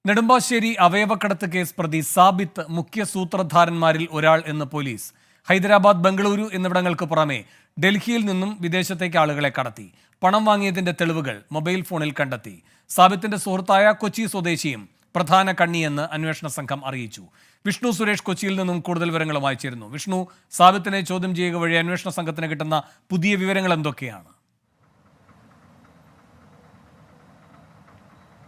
Nedumbassery അവയവക്കടത്ത് case പ്രതി സാബിത്ത് മുഖ്യ സൂത്രധാരന്മാരിൽ ഒരാൾ എന്ന് പോലീസ്. ഹൈദരാബാദ്, ബംഗളൂരു എന്നിവിടങ്ങൾക്ക് പുറമെ ഡൽഹിയിൽ നിന്നും വിദേശത്തേക്ക് ആളുകളെ കടത്തി. പണം വാങ്ങിയതിന്റെ തെളിവുകൾ മൊബൈൽ ഫോണിൽ കണ്ടെത്തി. സാബിത്തിന്റെ സുഹൃത്തായ കൊച്ചി സ്വദേശിയും പ്രധാന കണ്ണിയെന്ന് അന്വേഷണ സംഘം അറിയിച്ചു. വിഷ്ണു സുരേഷ് കൊച്ചിയിൽ നിന്നും കൂടുതൽ വിവരങ്ങളുമായി ചേരുന്നു. വിഷ്ണു, സാബിത്തിനെ ചോദ്യം ചെയ്യുക വഴി അന്വേഷണ സംഘത്തിന് കിട്ടുന്ന പുതിയ വിവരങ്ങൾ എന്തൊക്കെയാണ്?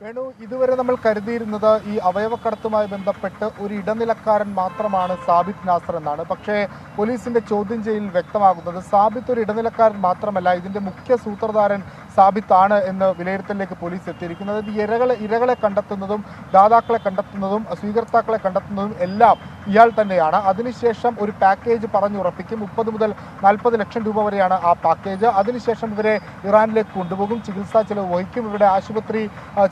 വേണു, ഇതുവരെ നമ്മൾ കരുതിയിരുന്നത് ഈ അവയവക്കടത്തുമായി ബന്ധപ്പെട്ട് ഒരു ഇടനിലക്കാരൻ മാത്രമാണ് സാബിത്ത് നാസർ എന്നാണ്. പക്ഷേ പോലീസിന്റെ ചോദ്യം ചെയ്യലിൽ വ്യക്തമാകുന്നത് സാബിത്ത് ഒരു ഇടനിലക്കാരൻ മാത്രമല്ല, ഇതിന്റെ മുഖ്യ സൂത്രധാരൻ സാബിത്താണ് എന്ന് വിലയിരുത്തലിലേക്ക് പോലീസ് എത്തിയിരിക്കുന്നത്. ഇരകളെ കണ്ടെത്തുന്നതും ദാതാക്കളെ കണ്ടെത്തുന്നതും സ്വീകർത്താക്കളെ കണ്ടെത്തുന്നതും എല്ലാം ഇയാൾ തന്നെയാണ്. അതിനുശേഷം ഒരു പാക്കേജ് പറഞ്ഞുറപ്പിക്കും. 30 മുതൽ 40 ലക്ഷം രൂപ വരെയാണ് ആ പാക്കേജ്. അതിനുശേഷം ഇവരെ ഇറാനിലേക്ക് കൊണ്ടുപോകും, ചികിത്സാ ചെലവ് വഹിക്കും, ഇവിടെ ആശുപത്രി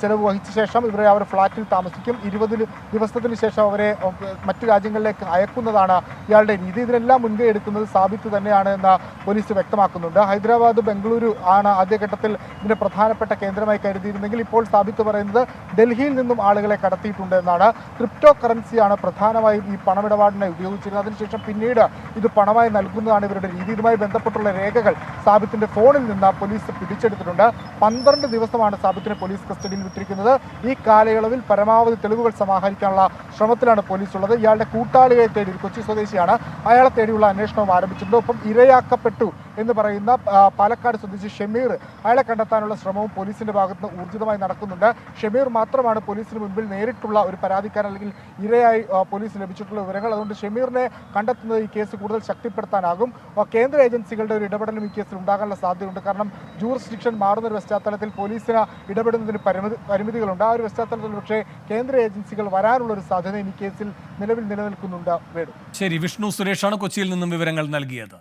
ചെലവ് വഹിച്ച ശേഷം ഇവരെ അവർ ഫ്ളാറ്റിൽ താമസിക്കും. 20 ദിവസത്തിന് ശേഷം അവരെ മറ്റു രാജ്യങ്ങളിലേക്ക് അയക്കുന്നതാണ് ഇയാളുടെ രീതി. ഇതിനെല്ലാം മുൻകൈ എടുക്കുന്നത് സാബിത്ത് തന്നെയാണ് എന്ന് പോലീസ് വ്യക്തമാക്കുന്നുണ്ട്. ഹൈദരാബാദ്, ബംഗളൂരു ആണ് ആദ്യഘട്ടത്തിൽ ഇതിന്റെ പ്രധാനപ്പെട്ട കേന്ദ്രമായി കരുതിയിരുന്നെങ്കിൽ ഇപ്പോൾ സാബിത്ത് പറയുന്നത് ഡൽഹിയിൽ നിന്നും ആളുകളെ കടത്തിയിട്ടുണ്ട് എന്നാണ്. ക്രിപ്റ്റോ കറൻസിയാണ് പ്രധാനമായും ഈ പണമിടപാടിനായി ഉപയോഗിച്ചിരുന്നത്. അതിനുശേഷം പിന്നീട് ഇത് പണമായി നൽകുന്നതാണ് ഇവരുടെ രീതി. ഇതുമായി ബന്ധപ്പെട്ടുള്ള രേഖകൾ സാബിത്തിന്റെ ഫോണിൽ നിന്ന് പോലീസ് പിടിച്ചെടുത്തിട്ടുണ്ട്. 12 ദിവസമാണ് സാബിത്തിനെ പോലീസ് കസ്റ്റഡിയിൽ വിട്ടിരിക്കുന്നത്. ഈ കാലയളവിൽ പരമാവധി തെളിവുകൾ സമാഹരിക്കാനുള്ള ശ്രമത്തിലാണ് പോലീസ് ഉള്ളത്. ഇയാളുടെ കൂട്ടാളിയെ തേടി, ഒരു കൊച്ചി സ്വദേശിയാണ്, അയാളെ തേടിയുള്ള അന്വേഷണവും ആരംഭിച്ചിട്ടുണ്ട്. ഒപ്പം ഇരയാക്കപ്പെട്ടു എന്ന് പറയുന്ന പാലക്കാട് സ്വദേശി ഷമീർ, അയാളെ കണ്ടെത്താനുള്ള ശ്രമവും പോലീസിന്റെ ഭാഗത്ത് നിന്ന് ഊർജിതമായി നടക്കുന്നുണ്ട്. ഷമീർ മാത്രമാണ് പോലീസിന് മുൻപിൽ നേരിട്ടുള്ള ഒരു പരാതിക്കാരൻ അല്ലെങ്കിൽ ഇരയായി പോലീസ് ലഭിച്ചിട്ടുള്ള വിവരങ്ങൾ. അതുകൊണ്ട് ഷമീറിനെ കണ്ടെത്തുന്നത് ഈ കേസ് കൂടുതൽ ശക്തിപ്പെടുത്താനാകും. കേന്ദ്ര ഏജൻസികളുടെ ഒരു ഇടപെടലും ഈ കേസിൽ ഉണ്ടാകാനുള്ള സാധ്യതയുണ്ട്. കാരണം ജൂറിസ്ഡിക്ഷൻ മാറുന്ന ഒരു പശ്ചാത്തലത്തിൽ പോലീസിന് ഇടപെടുന്നതിന് പരിമിതികളുണ്ട്. ആ ഒരു പശ്ചാത്തലത്തിൽ പക്ഷേ കേന്ദ്ര ഏജൻസികൾ വരാനുള്ള ഒരു സാധ്യത ഈ കേസിൽ നിലവിൽ നിലനിൽക്കുന്നുണ്ട്. ശരി, വിഷ്ണു സുരേഷാണ് കൊച്ചിയിൽ നിന്നും വിവരങ്ങൾ നൽകിയത്.